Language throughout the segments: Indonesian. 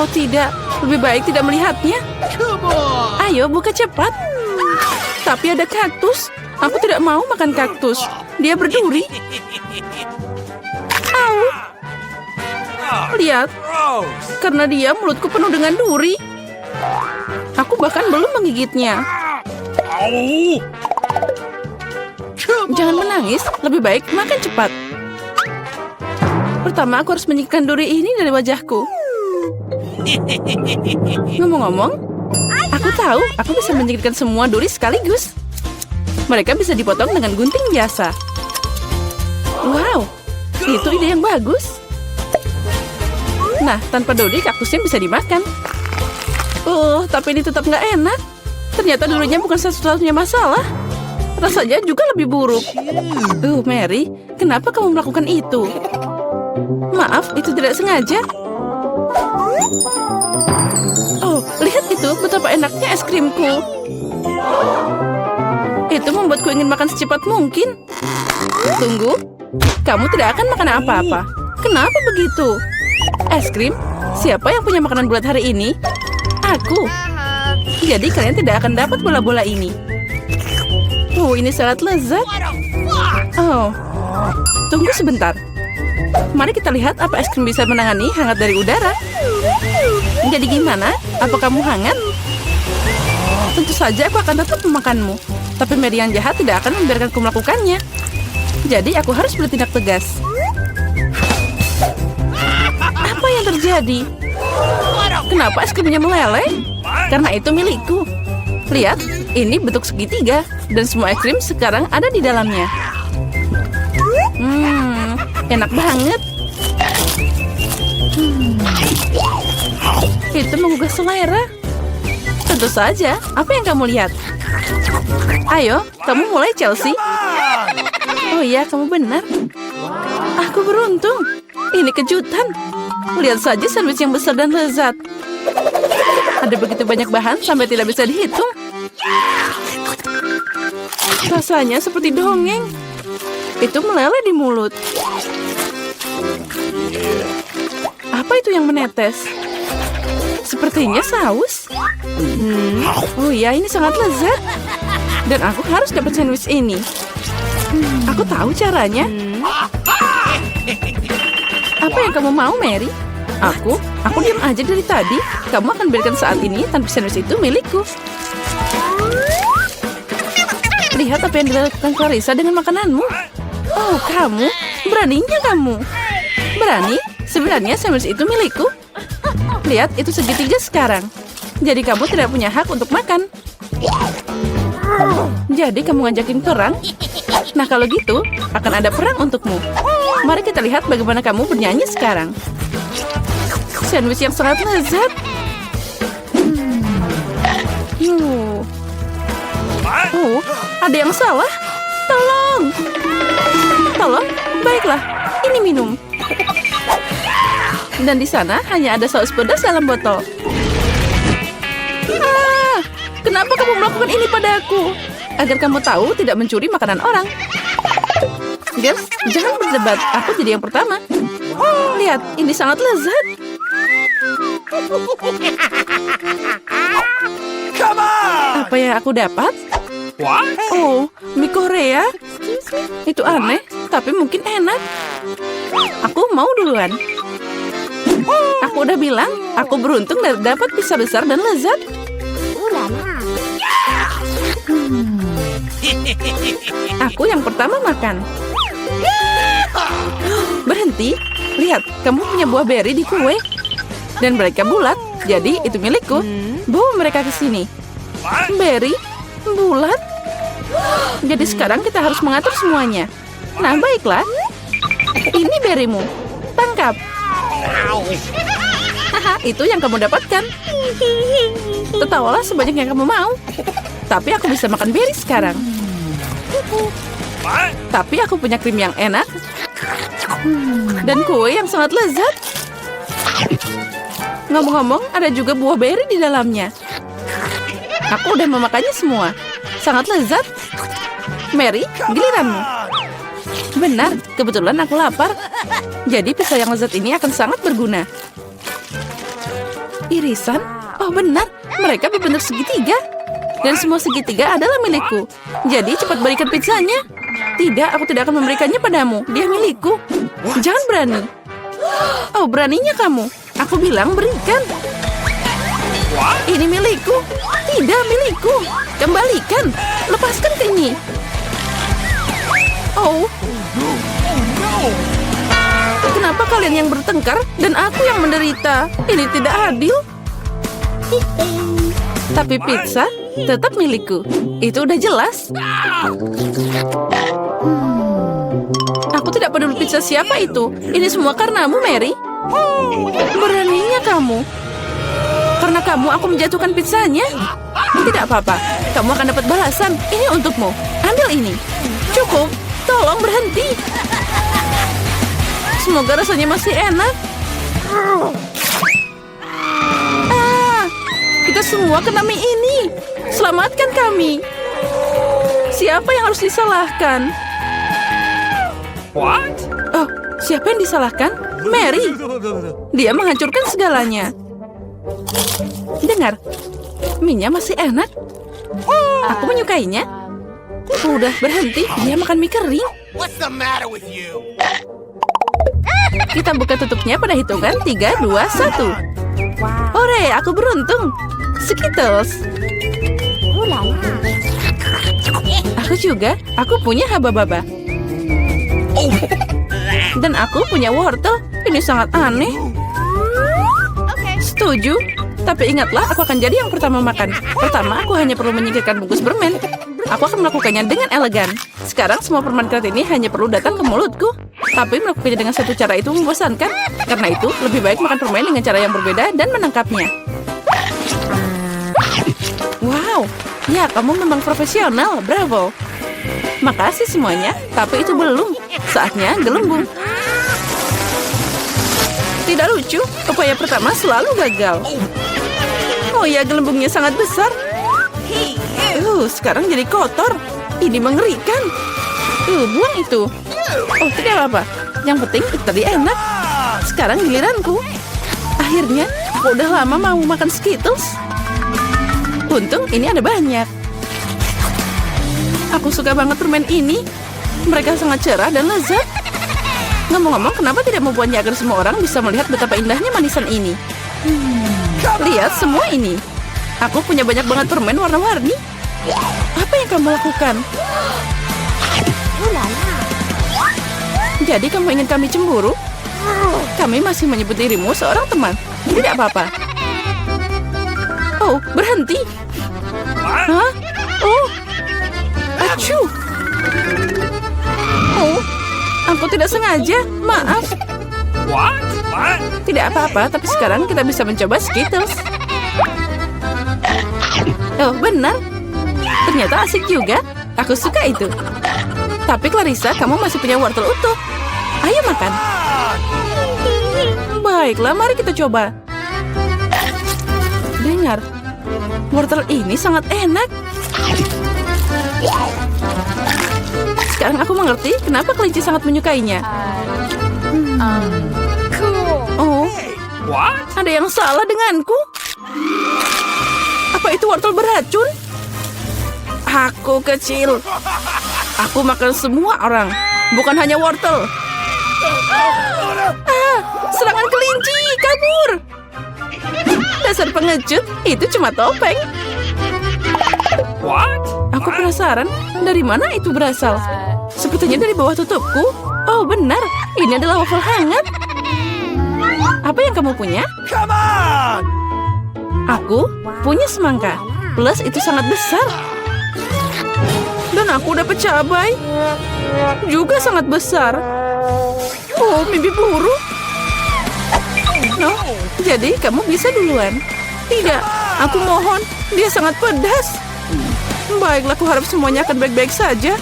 Oh tidak, lebih baik tidak melihatnya. Ayo buka cepat. Tapi ada kaktus. Aku tidak mau makan kaktus. Dia berduri. Au. Lihat, karena dia mulutku penuh dengan duri. Aku bahkan belum menggigitnya. Jangan menangis, lebih baik makan cepat. Pertama, aku harus menyingkirkan duri ini dari wajahku. Ngomong-ngomong, aku tahu aku bisa menyingkirkan semua duri sekaligus. Mereka bisa dipotong dengan gunting biasa. Wow, itu ide yang bagus. Nah, tanpa duri, kaktusnya bisa dimakan. Tapi ini tetap nggak enak. Ternyata durinya bukan satu-satunya masalah. Rasanya juga lebih buruk. Mary, kenapa kamu melakukan itu? Maaf, itu tidak sengaja. Lihat itu, betapa enaknya es krimku. Itu membuatku ingin makan secepat mungkin. Tunggu, kamu tidak akan makan apa-apa. Kenapa begitu? Es krim? Siapa yang punya makanan bulat hari ini? Aku. Jadi kalian tidak akan dapat bola-bola ini. Ini sangat lezat. Tunggu sebentar. Mari kita lihat apa es krim bisa menangani hangat dari udara. Jadi gimana? Apa kamu hangat? Tentu saja aku akan tetap memakanmu. Tapi Mary yang jahat tidak akan membiarkanku melakukannya. Jadi aku harus bertindak tegas. Apa yang terjadi? Kenapa es krimnya meleleh? Karena itu milikku. Lihat, ini bentuk segitiga. Dan semua es krim sekarang ada di dalamnya. Enak banget. Itu menggugah selera. Tentu saja, apa yang kamu lihat? Ayo, kamu mulai, Chelsea. Oh iya, kamu benar. Aku beruntung. Ini kejutan. Lihat saja sandwich yang besar dan lezat. Ada begitu banyak bahan sampai tidak bisa dihitung. Rasanya seperti dongeng. Itu meleleh di mulut. Apa itu yang menetes? Sepertinya saus. Oh iya, ini sangat lezat. Dan aku harus dapat sandwich ini. Aku tahu caranya. Apa yang kamu mau, Mary? Aku diam aja dari tadi. Kamu akan berikan saat ini tanpa sandwich itu milikku. Lihat apa yang dilakukan Clarissa dengan makananmu. Oh, kamu? Beraninya kamu? Berani? Sebenarnya sandwich itu milikku. Lihat, itu segitiga sekarang. Jadi kamu tidak punya hak untuk makan. Jadi kamu ngajakin perang? Nah, kalau gitu, akan ada perang untukmu. Mari kita lihat bagaimana kamu bernyanyi sekarang. Sandwich yang sangat lezat. Ada yang salah. Tolong, baiklah. Ini minum. Dan di sana hanya ada saus pedas dalam botol. Kenapa kamu melakukan ini padaku? Agar kamu tahu tidak mencuri makanan orang. Girls, jangan berdebat. Aku jadi yang pertama. Lihat, ini sangat lezat. Apa yang aku dapat? Mie Korea. Itu aneh, tapi mungkin enak. Aku mau duluan. Aku udah bilang, aku beruntung dapat pizza besar dan lezat. Aku yang pertama makan. Berhenti. Lihat, kamu punya buah beri di kue. Dan mereka bulat, jadi itu milikku. Bawa mereka ke sini. Beri bulat. Jadi sekarang kita harus mengatur semuanya. Nah, baiklah. Ini berimu. Tangkap. Haha, itu yang kamu dapatkan. Tertawalah sebanyak yang kamu mau. Tapi aku bisa makan beri sekarang. Tapi aku punya krim yang enak. Dan kue yang sangat lezat. Ngomong-ngomong, ada juga buah beri di dalamnya. Aku udah memakannya semua. Sangat lezat. Mary, giliranmu. Benar, kebetulan aku lapar. Jadi pizza yang lezat ini akan sangat berguna. Irisan? Oh benar, mereka berbentuk segitiga. Dan semua segitiga adalah milikku. Jadi cepat berikan pizzanya. Tidak, aku tidak akan memberikannya padamu. Dia milikku. Jangan berani. Oh, beraninya kamu. Aku bilang berikan. Ini milikku. Tidak milikku. Kembalikan. Lepaskan ini. Oh. Kenapa kalian yang bertengkar dan aku yang menderita? Ini tidak adil. Tapi pizza tetap milikku. Itu udah jelas. Aku tidak peduli pizza siapa itu. Ini semua karenamu, Mary. Beraninya kamu. Karena kamu aku menjatuhkan pizzanya. Tidak apa-apa. Kamu akan dapat balasan. Ini untukmu. Ambil ini. Cukup. Tolong berhenti. Semoga rasanya masih enak. Kita semua kena mie ini. Selamatkan kami. Siapa yang harus disalahkan? What? Oh, siapa yang disalahkan? Mary. Dia menghancurkan segalanya. Dengar, mie-nya masih enak. Aku menyukainya. Udah berhenti, dia makan mie kering. What's the matter with you? Kita buka tutupnya pada hitungan 3, 2, 1. Hore, aku beruntung. Skittles. Aku juga. Aku punya haba-baba. Dan aku punya wortel. Ini sangat aneh. Setuju. Tapi ingatlah, aku akan jadi yang pertama makan. Pertama, aku hanya perlu menyingkirkan bungkus permen. Aku akan melakukannya dengan elegan. Sekarang semua permen karet ini hanya perlu datang ke mulutku. Tapi melakukannya dengan satu cara itu membosankan. Karena itu, lebih baik makan permen dengan cara yang berbeda dan menangkapnya. Wow, ya kamu memang profesional, bravo. Makasih semuanya, tapi itu belum. Saatnya gelembung. Tidak lucu, upaya pertama selalu gagal. Oh ya, gelembungnya sangat besar. Sekarang jadi kotor. Ini mengerikan. Buang itu. Oh, tidak apa-apa. Yang penting itu tadi enak. Sekarang giliranku. Akhirnya, aku udah lama mau makan Skittles. Untung ini ada banyak. Aku suka banget permen ini. Mereka sangat cerah dan lezat. Ngomong-ngomong, kenapa tidak membuatnya agar semua orang bisa melihat betapa indahnya manisan ini? Lihat semua ini. Aku punya banyak banget permen warna-warni. Apa yang kamu lakukan? Jadi kamu ingin kami cemburu? Kami masih menyebut dirimu seorang teman. Tidak apa-apa. Oh, berhenti. Hah? Oh. Acu. Oh, aku tidak sengaja. Maaf. What? Tidak apa-apa, tapi sekarang kita bisa mencoba Skittles. Oh, benar. Ternyata asik juga. Aku suka itu. Tapi Clarissa, kamu masih punya wortel utuh. Ayo makan. Baiklah, mari kita coba. Dengar, wortel ini sangat enak. Sekarang aku mengerti kenapa kelinci sangat menyukainya. Oh, What? ada yang salah denganku. Apa itu wortel beracun? Aku kecil. Aku makan semua orang, bukan hanya wortel. Serangan kelinci, kabur. Dasar pengecut, itu cuma topeng. What? Aku penasaran, dari mana itu berasal? Sepertinya dari bawah tutupku. Oh benar, ini adalah waffle hangat. Apa yang kamu punya? Come on! Aku punya semangka. Plus itu sangat besar. Dan aku dapat cabai. Juga sangat besar. Oh, mimpi buruk. No, jadi kamu bisa duluan. Tidak, aku mohon. Dia sangat pedas. Baiklah, aku harap semuanya akan baik-baik saja.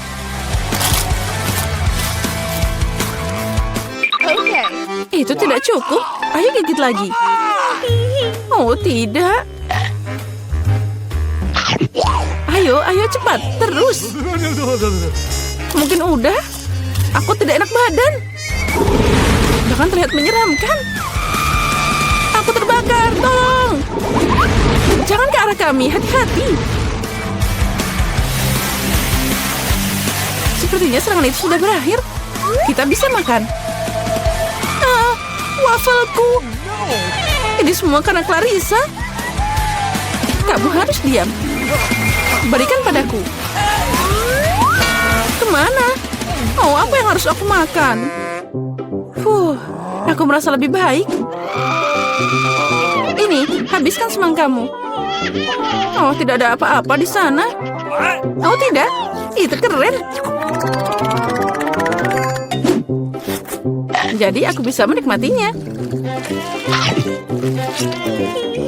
Itu tidak cukup. Ayo gigit lagi. Oh, tidak. Ayo, ayo cepat. Terus. Mungkin udah. Aku tidak enak badan. Bahkan terlihat menyeramkan. Aku terbakar. Tolong. para kami, hati-hati. Sepertinya serangan itu sudah berakhir. Kita bisa makan. Ah, wafelku. Ini semua karena Clarissa. Kamu harus diam. Berikan padaku. Kemana? Oh, apa yang harus aku makan? Aku merasa lebih baik. Ini, habiskan semangkamu. Oh, tidak ada apa-apa di sana. Oh, tidak. Itu keren. Jadi aku bisa menikmatinya.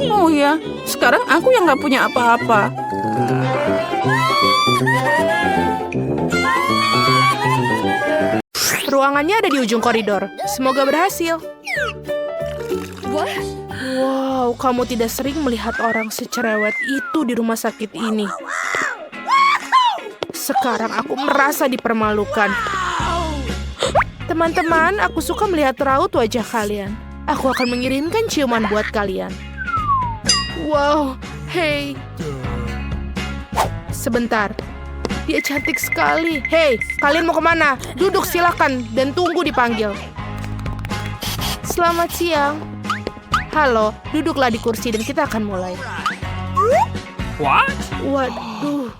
Oh ya, sekarang aku yang nggak punya apa-apa. Ruangannya ada di ujung koridor. Semoga berhasil. Wow, kamu tidak sering melihat orang secerewet itu di rumah sakit ini. Sekarang aku merasa dipermalukan. Teman-teman, aku suka melihat raut wajah kalian. Aku akan mengirimkan ciuman buat kalian. Wow, hey. Sebentar. Dia cantik sekali. Hei, kalian mau kemana? Duduk silakan dan tunggu dipanggil. Selamat siang. Halo, duduklah di kursi dan kita akan mulai. What? Waduh.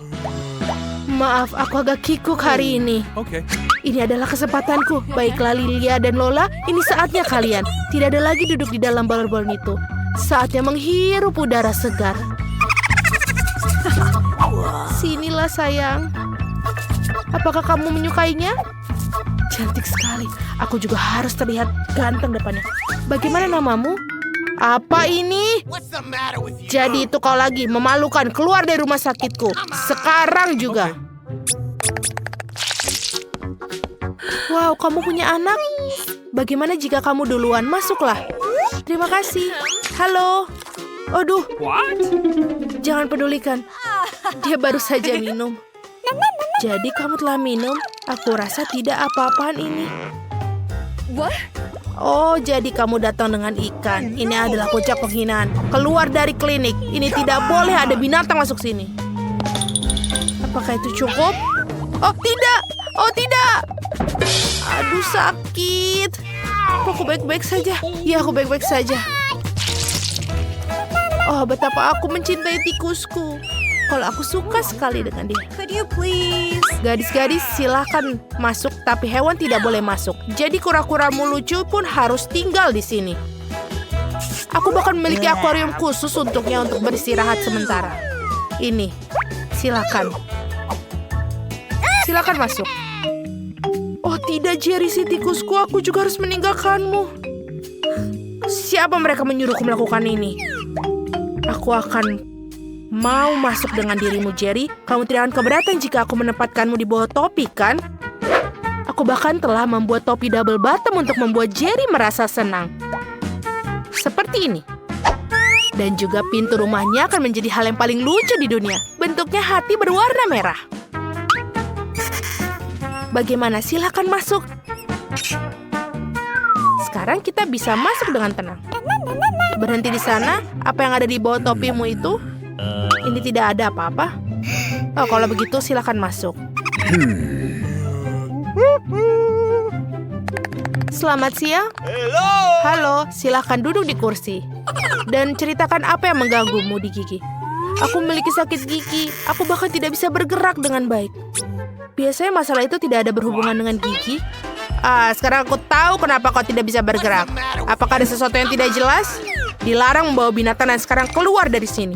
Maaf, aku agak kikuk hari ini. Okay. Ini adalah kesempatanku. Baiklah Lilia dan Lola, ini saatnya kalian. Tidak ada lagi duduk di dalam balon-balon itu. Saatnya menghirup udara segar. Sinilah sayang. Apakah kamu menyukainya? Cantik sekali. Aku juga harus terlihat ganteng depannya. Bagaimana namamu? Apa ini? What's the matter with you? Jadi itu kau lagi memalukan, keluar dari rumah sakitku. Sekarang juga. Wow, kamu punya anak? Bagaimana jika kamu duluan? Masuklah. Terima kasih. Halo. Aduh, What? jangan pedulikan. Dia baru saja minum. Jadi kamu telah minum? Aku rasa tidak apa-apaan ini. Oh, jadi kamu datang dengan ikan. Ini adalah puncak penghinaan. Keluar dari klinik. Ini tidak boleh ada binatang masuk sini. Apakah itu cukup? Oh, tidak. Oh, tidak. Aduh, sakit. Apa aku baik-baik saja? Ya, aku baik-baik saja. Oh, betapa aku mencintai tikusku. Kalau aku suka sekali dengan dia. Could you please? Gadis-gadis silahkan masuk, tapi hewan tidak boleh masuk. Jadi kura-kuramu lucu pun harus tinggal di sini. Aku bahkan memiliki akuarium khusus untuknya untuk beristirahat sementara. Ini, silakan. Silakan masuk. Oh tidak, Jerry si tikusku, aku juga harus meninggalkanmu. Siapa mereka menyuruhku melakukan ini? Aku akan mau masuk dengan dirimu, Jerry. Kamu tidak akan keberatan jika aku menempatkanmu di bawah topi, kan? Aku bahkan telah membuat topi double bottom untuk membuat Jerry merasa senang. Seperti ini. Dan juga pintu rumahnya akan menjadi hal yang paling lucu di dunia. Bentuknya hati berwarna merah. Bagaimana? Silakan masuk. Sekarang kita bisa masuk dengan tenang. Berhenti di sana. Apa yang ada di bawah topimu itu? Ini tidak ada apa-apa. Oh, kalau begitu silakan masuk. Selamat siang. Halo, silakan duduk di kursi. Dan ceritakan apa yang mengganggumu di gigi. Aku memiliki sakit gigi. Aku bahkan tidak bisa bergerak dengan baik. Biasanya masalah itu tidak ada berhubungan dengan gigi. Sekarang aku tahu kenapa kau tidak bisa bergerak. Apakah ada sesuatu yang tidak jelas? Dilarang membawa binatang dan sekarang keluar dari sini.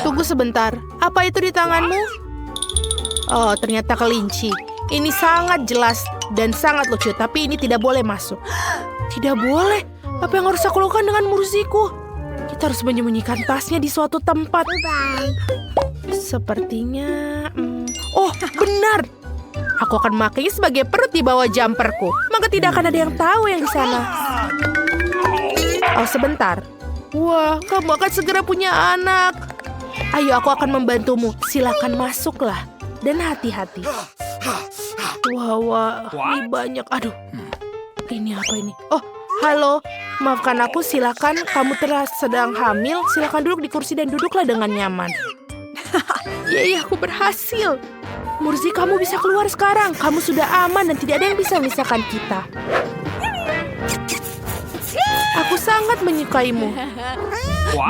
Tunggu sebentar. Apa itu di tanganmu? Oh, ternyata kelinci. Ini sangat jelas dan sangat lucu, tapi ini tidak boleh masuk. Tidak boleh? Apa yang harus aku lakukan dengan mursiku? Kita harus menyembunyikan tasnya di suatu tempat. Sepertinya... Oh, benar. Aku akan memakainya sebagai perut di bawah jumperku. Maka tidak akan ada yang tahu yang di sana. Oh, sebentar. Wah, kamu akan segera punya anak. Ayo, aku akan membantumu. Silakan masuklah. Dan hati-hati. Wah, ini banyak. Aduh. Ini apa ini? Oh, Halo, maafkan aku, silakan. Kamu sedang hamil, silakan duduk di kursi dan duduklah dengan nyaman. Yeay, aku berhasil. Murzi, kamu bisa keluar sekarang. Kamu sudah aman dan tidak ada yang bisa memisahkan kita. Aku sangat menyukaimu.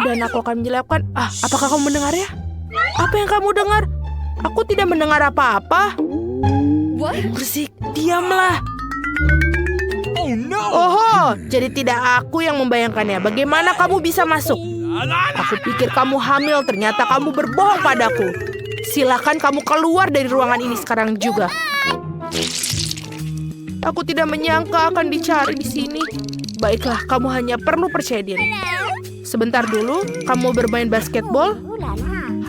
Dan aku akan menjelaskan. Apakah kamu mendengarnya? Apa yang kamu dengar? Aku tidak mendengar apa-apa. Murzi, diamlah. Oh no! Oh, jadi tidak aku yang membayangkannya. Bagaimana kamu bisa masuk? Aku pikir kamu hamil, ternyata kamu berbohong padaku. Silakan kamu keluar dari ruangan ini sekarang juga. Aku tidak menyangka akan dicari di sini. Baiklah, kamu hanya perlu percaya diri. Sebentar dulu, kamu bermain basketball?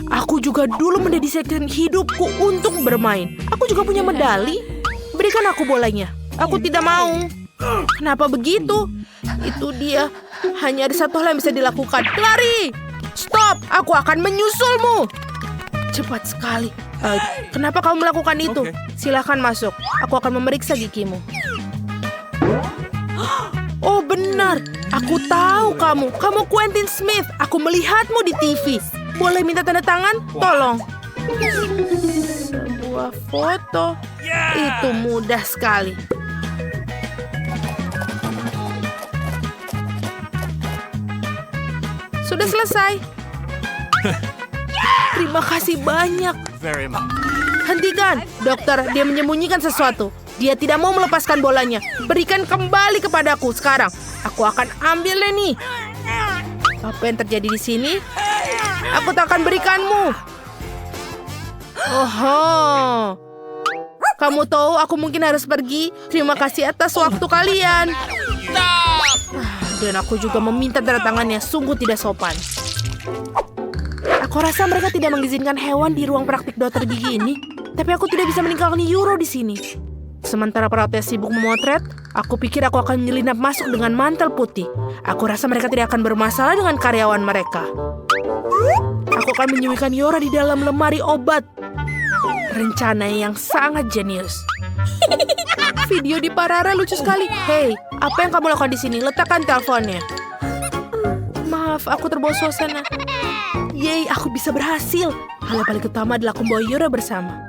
Aku juga dulu mendedikasikan hidupku untuk bermain. Aku juga punya medali. Berikan aku bolanya. Aku tidak mau. Kenapa begitu? Itu dia. Hanya ada satu hal yang bisa dilakukan. Lari! Stop! Aku akan menyusulmu. Cepat sekali. Kenapa kamu melakukan itu? Silakan masuk. Aku akan memeriksa gigimu. Oh benar. Aku tahu kamu. Kamu Quentin Smith. Aku melihatmu di TV. Boleh minta tanda tangan? Tolong. Sebuah foto. Itu mudah sekali. Sudah selesai. Terima kasih banyak. Very much. Hentikan, dokter. Dia menyembunyikan sesuatu. Dia tidak mau melepaskan bolanya. Berikan kembali kepadaku sekarang. Aku akan ambilnya nih. Apa yang terjadi di sini? Aku tak akan berikanmu. Oh, kamu tahu aku mungkin harus pergi. Terima kasih atas waktu kalian. Dan aku juga meminta tanda tangannya. Sungguh tidak sopan. Aku rasa mereka tidak mengizinkan hewan di ruang praktik dokter gigi ini. Tapi aku tidak bisa meninggalkan Euro di sini. Sementara perawatnya sibuk memotret, aku pikir aku akan menyelinap masuk dengan mantel putih. Aku rasa mereka tidak akan bermasalah dengan karyawan mereka. Aku akan menyembunyikan Yora di dalam lemari obat. Rencana yang sangat jenius. Video di Parara lucu sekali. Hei, apa yang kamu lakukan di sini? Letakkan teleponnya. Maaf, aku terbawa suasana. Yeay, aku bisa berhasil. Hal yang paling utama adalah aku membawa Yora bersama.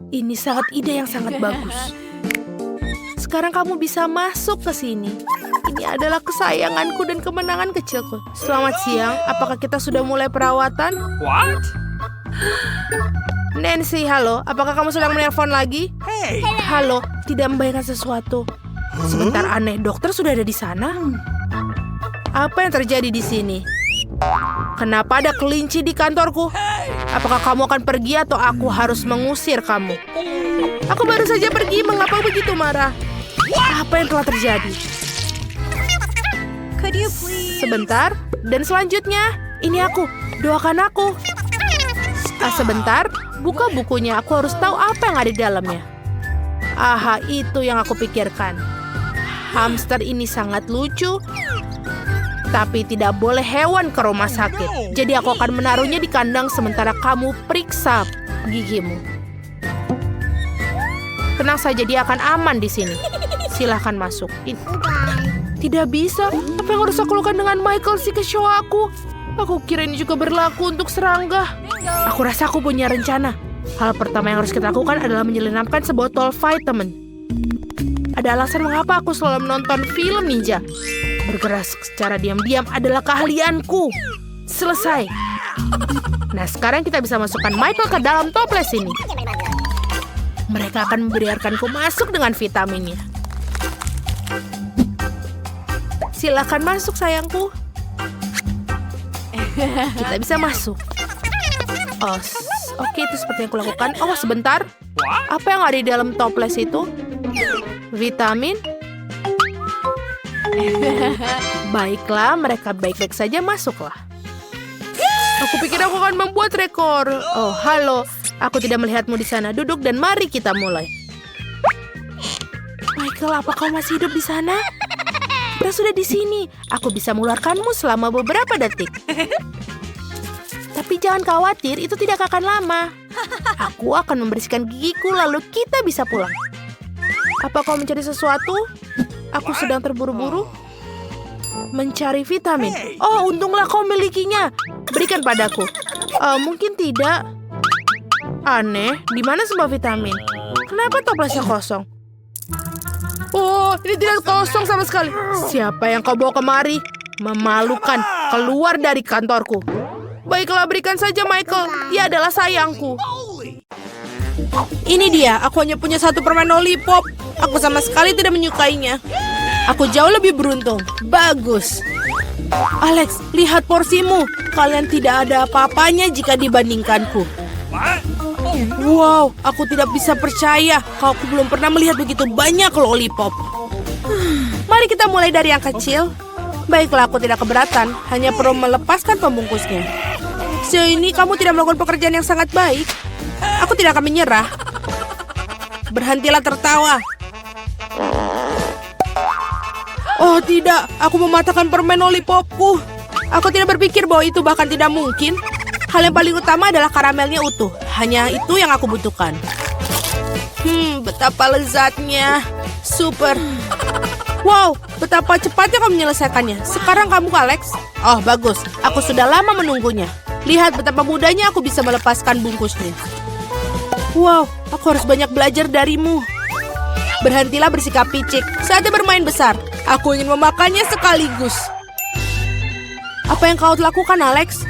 Ini sangat ide yang sangat bagus. Sekarang kamu bisa masuk ke sini. Ini adalah kesayanganku dan kemenangan kecilku. Selamat siang. Apakah kita sudah mulai perawatan? What? Nancy, halo. Apakah kamu sedang menelpon lagi? Hey! Halo, tidak membayangkan sesuatu. Sebentar, aneh. Dokter sudah ada di sana? Apa yang terjadi di sini? Kenapa ada kelinci di kantorku? Apakah kamu akan pergi atau aku harus mengusir kamu? Aku baru saja pergi. Mengapa begitu marah? Apa yang telah terjadi? Sebentar. Dan selanjutnya, ini aku. Doakan aku. Sebentar. Buka bukunya. Aku harus tahu apa yang ada di dalamnya. Aha, itu yang aku pikirkan. Hamster ini sangat lucu. Tapi tidak boleh hewan ke rumah sakit. Jadi aku akan menaruhnya di kandang sementara kamu periksa gigimu. Tenang saja, dia akan aman di sini. Silahkan masuk. Tidak bisa. Apa yang harus aku lakukan dengan Michael si show aku? Aku kira ini juga berlaku untuk serangga. Aku rasa aku punya rencana. Hal pertama yang harus kita lakukan adalah menyelinapkan sebotol vitamin. Ada alasan mengapa aku selalu menonton film ninja. Bergerak secara diam-diam adalah keahlianku. Selesai. Nah, sekarang kita bisa masukkan Michael ke dalam toples ini. Mereka akan membiarkanku masuk dengan vitaminnya. Silakan masuk, sayangku. Kita bisa masuk. Oh, oke, itu seperti yang kulakukan. Oh, sebentar. Apa yang ada di dalam toples itu? Vitamin? Baiklah, mereka baik-baik saja, masuklah. Aku pikir aku akan membuat rekor. Oh, halo. Aku tidak melihatmu di sana. Duduk dan mari kita mulai. Michael, apa kau masih hidup di sana? Kita sudah di sini. Aku bisa mengeluarkanmu selama beberapa detik. Tapi jangan khawatir, itu tidak akan lama. Aku akan membersihkan gigiku lalu kita bisa pulang. Apa kau mencari sesuatu? Aku sedang terburu-buru mencari vitamin. Oh, untunglah kau milikinya. Berikan padaku. Mungkin tidak. Aneh, di mana semua vitamin? Kenapa toplesnya kosong? Oh, ini tidak kosong sama sekali. Siapa yang kau bawa kemari? Memalukan. Keluar dari kantorku. Baiklah, berikan saja Michael. Dia adalah sayangku. Ini dia. Aku hanya punya satu permen lollipop. Aku sama sekali tidak menyukainya. Aku jauh lebih beruntung. Bagus. Alex, lihat porsimu. Kalian tidak ada apa-apanya jika dibandingkanku. Wow, aku tidak bisa percaya. Aku belum pernah melihat begitu banyak lollipop. Mari kita mulai dari yang kecil. Baiklah, aku tidak keberatan. Hanya perlu melepaskan pembungkusnya. Sejauh ini kamu tidak melakukan pekerjaan yang sangat baik. Aku tidak akan menyerah. Berhentilah tertawa. Oh tidak, aku mematahkan permen lollipopku. Aku tidak berpikir bahwa itu bahkan tidak mungkin. Hal yang paling utama adalah karamelnya utuh. Hanya itu yang aku butuhkan. Betapa lezatnya. Super. Wow, betapa cepatnya kamu menyelesaikannya. Sekarang kamu, Alex. Oh, bagus. Aku sudah lama menunggunya. Lihat betapa mudahnya aku bisa melepaskan bungkusnya. Wow, aku harus banyak belajar darimu. Berhentilah bersikap picik. Saatnya bermain besar. Aku ingin memakannya sekaligus. Apa yang kau lakukan, Alex?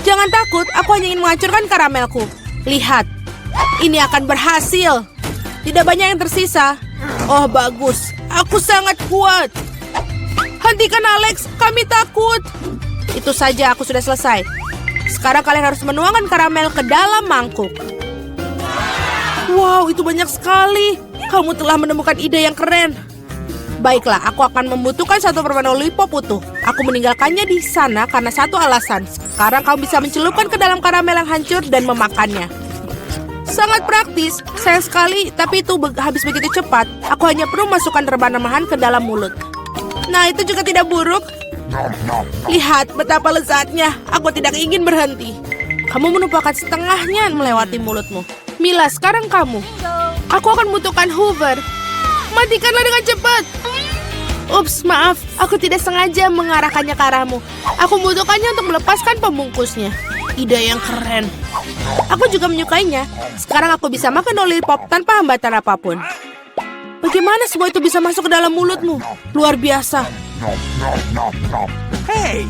Jangan takut, aku hanya ingin menghancurkan karamelku. Lihat, ini akan berhasil. Tidak banyak yang tersisa. Oh, bagus. Aku sangat kuat. Hentikan, Alex. Kami takut. Itu saja, aku sudah selesai. Sekarang kalian harus menuangkan karamel ke dalam mangkuk. Wow, itu banyak sekali. Kamu telah menemukan ide yang keren. Baiklah, aku akan membutuhkan satu permen lollipop utuh. Aku meninggalkannya di sana karena satu alasan. Sekarang kamu bisa mencelupkan ke dalam karamel yang hancur dan memakannya. Sangat praktis, sayang sekali, tapi itu habis begitu cepat. Aku hanya perlu masukkan rebana-rebahan ke dalam mulut. Nah, itu juga tidak buruk. Lihat betapa lezatnya. Aku tidak ingin berhenti. Kamu menumpahkan setengahnya melewati mulutmu. Mila, sekarang kamu. Aku akan membutuhkan Hoover. Matikanlah dengan cepat. Ups, maaf. Aku tidak sengaja mengarahkannya ke arahmu. Aku membutuhkannya untuk melepaskan pembungkusnya. Ide yang keren. Aku juga menyukainya. Sekarang aku bisa makan lollipop tanpa hambatan apapun. Bagaimana semua itu bisa masuk ke dalam mulutmu? Luar biasa.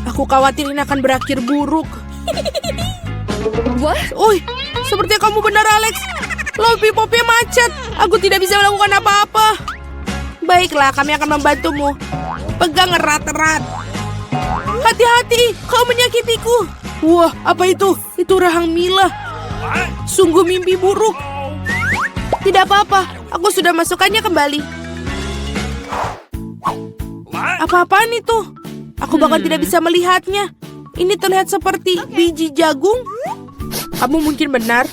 Aku khawatir ini akan berakhir buruk. Oi, sepertinya kamu benar, Alex. Lollipopnya macet. Aku tidak bisa melakukan apa-apa. Baiklah, kami akan membantumu. Pegang erat-erat. Hati-hati, kau menyakitiku. Wah, apa itu? Itu rahang Mila. Sungguh mimpi buruk. Tidak apa-apa, aku sudah masukkannya kembali. Apa-apaan itu? Aku bahkan tidak bisa melihatnya. Ini terlihat seperti biji jagung. Kamu mungkin benar.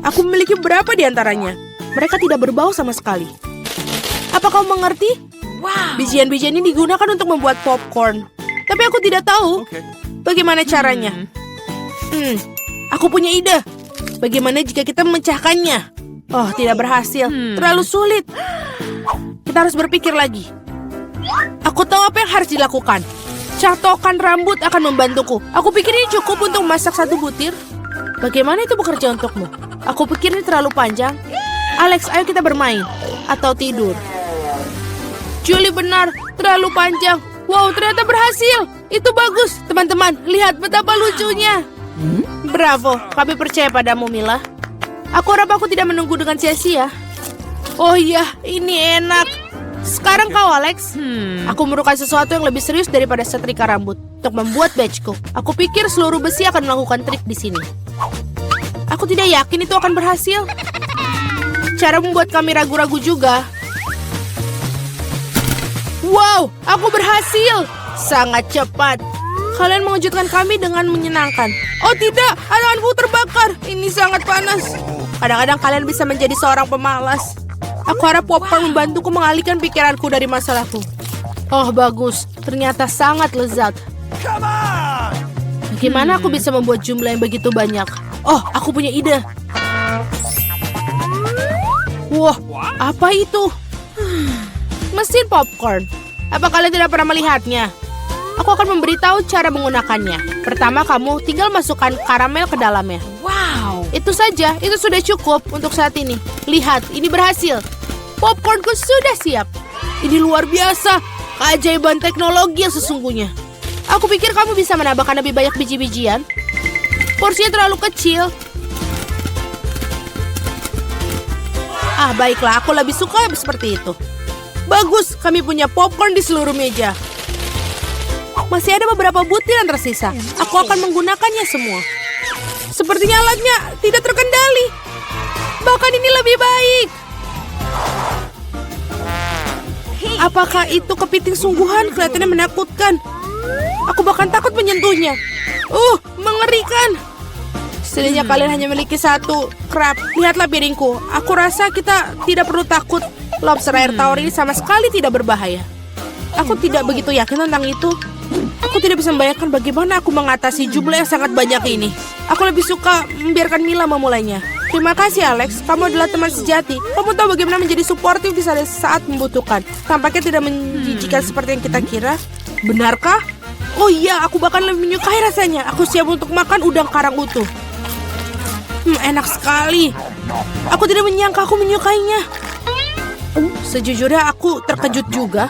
Aku memiliki beberapa di antaranya. Mereka tidak berbau sama sekali. Apa kau mengerti? Bijian-bijian ini digunakan untuk membuat popcorn. Tapi aku tidak tahu bagaimana caranya. Aku punya ide. Bagaimana jika kita memecahkannya? Oh, tidak berhasil. Terlalu sulit. Kita harus berpikir lagi. Aku tahu apa yang harus dilakukan. Catokan rambut akan membantuku. Aku pikir ini cukup untuk memasak satu butir. Bagaimana itu bekerja untukmu? Aku pikir ini terlalu panjang. Alex, ayo kita bermain. Atau tidur. Julie benar, terlalu panjang. Wow, ternyata berhasil. Itu bagus. Teman-teman, lihat betapa lucunya. Bravo, kami percaya padamu, Mila. Aku harap aku tidak menunggu dengan sia-sia. Oh iya, ini enak. Sekarang kau, Alex. Aku memerlukan sesuatu yang lebih serius daripada setrika rambut untuk membuat badgeku. Aku pikir seluruh besi akan melakukan trik di sini. Aku tidak yakin itu akan berhasil. Cara membuat kami ragu-ragu juga. Wow, aku berhasil. Sangat cepat. Kalian mengejutkan kami dengan menyenangkan. Oh tidak, tanganku terbakar. Ini sangat panas. Kadang-kadang kalian bisa menjadi seorang pemalas. Aku harap popcorn membantuku mengalihkan pikiranku dari masalahku. Oh, bagus. Ternyata sangat lezat. Bagaimana aku bisa membuat jumlah yang begitu banyak? Oh, aku punya ide. Wah, apa itu? Mesin popcorn. Apa kalian tidak pernah melihatnya? Aku akan memberitahu cara menggunakannya. Pertama, kamu tinggal masukkan karamel ke dalamnya. Wow. Itu saja, itu sudah cukup untuk saat ini. Lihat, ini berhasil. Popcornku sudah siap. Ini luar biasa, keajaiban teknologi yang sesungguhnya. Aku pikir kamu bisa menambahkan lebih banyak biji-bijian. Porsinya terlalu kecil. Baiklah, aku lebih suka seperti itu. Bagus, kami punya popcorn di seluruh meja. Masih ada beberapa butir yang tersisa. Aku akan menggunakannya semua. Sepertinya alatnya tidak terkendali. Bahkan ini lebih baik. Apakah itu kepiting sungguhan? Kelihatannya menakutkan. Aku bahkan takut menyentuhnya. Mengerikan. Setidaknya kalian hanya memiliki satu crab. Lihatlah piringku. Aku rasa kita tidak perlu takut. Lobster air tawar ini sama sekali tidak berbahaya. Aku tidak begitu yakin tentang itu. Aku tidak bisa membayangkan bagaimana aku mengatasi jumlah yang sangat banyak ini. Aku lebih suka membiarkan Mila memulainya. Terima kasih Alex, kamu adalah teman sejati. Kamu tahu bagaimana menjadi suportif di saat membutuhkan. Tampaknya tidak menjijikan seperti yang kita kira. Benarkah? Oh iya, aku bahkan lebih menyukai rasanya. Aku siap untuk makan udang karang utuh. Enak sekali. Aku tidak menyangka aku menyukainya. Sejujurnya aku terkejut juga.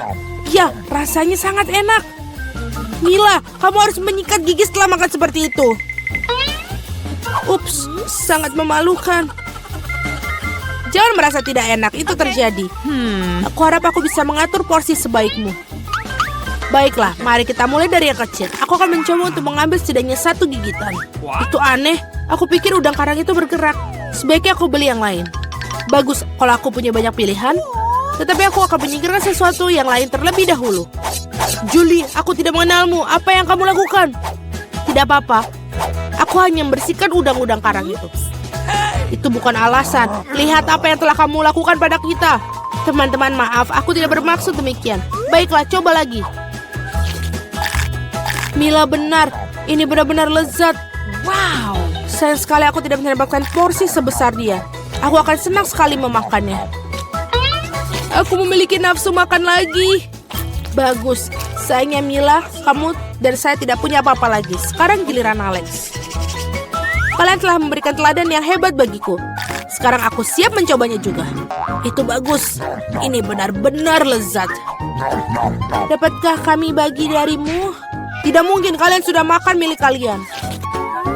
Ya, rasanya sangat enak. Mila, kamu harus menyikat gigi setelah makan seperti itu. Ups, sangat memalukan. Jangan merasa tidak enak, itu terjadi. Aku harap aku bisa mengatur porsi sebaikmu. Baiklah, mari kita mulai dari yang kecil. Aku akan mencoba untuk mengambil setidaknya 1 gigitan. Itu aneh, aku pikir udang karang itu bergerak. Sebaiknya aku beli yang lain. Bagus, kalau aku punya banyak pilihan. Tetapi aku akan menyingkirkan sesuatu yang lain terlebih dahulu. Julie, aku tidak mengenalmu. Apa yang kamu lakukan? Tidak apa-apa. Aku hanya membersihkan udang-udang karang itu. Itu bukan alasan. Lihat apa yang telah kamu lakukan pada kita. Teman-teman, maaf. Aku tidak bermaksud demikian. Baiklah, coba lagi. Mila benar. Ini benar-benar lezat. Wow. Sayang sekali aku tidak mendapatkan porsi sebesar dia. Aku akan senang sekali memakannya. Aku memiliki nafsu makan lagi. Bagus. Sayangnya Mila, kamu dan saya tidak punya apa-apa lagi. Sekarang giliran Alex. Kalian telah memberikan teladan yang hebat bagiku. Sekarang aku siap mencobanya juga. Itu bagus. Ini benar-benar lezat. Dapatkah kami bagi darimu? Tidak mungkin, kalian sudah makan milik kalian.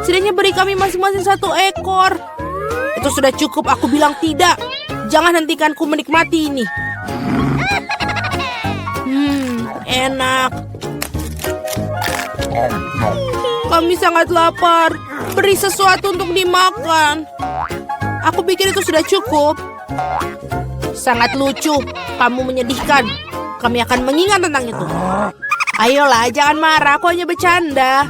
Setidaknya beri kami masing-masing 1 ekor. Itu sudah cukup, aku bilang tidak. Jangan hentikanku menikmati ini. Enak. Kami sangat lapar. Beri sesuatu untuk dimakan. Aku pikir itu sudah cukup. Sangat lucu. Kamu menyedihkan. Kami akan mengingat tentang itu. Ayolah, jangan marah. Aku hanya bercanda.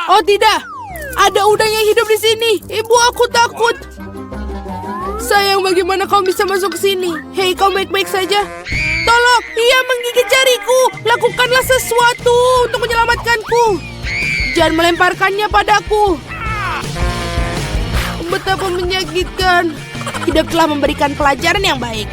Oh tidak. Ada udang yang hidup di sini. Ibu, aku takut. Sayang, bagaimana kamu bisa masuk ke sini? Hei, kau baik-baik saja? Tolong, ia menggigit jariku. Lakukanlah sesuatu untuk menyelamatkanku. Jangan melemparkannya padaku. Betapa menyakitkan. Hidup telah memberikan pelajaran yang baik.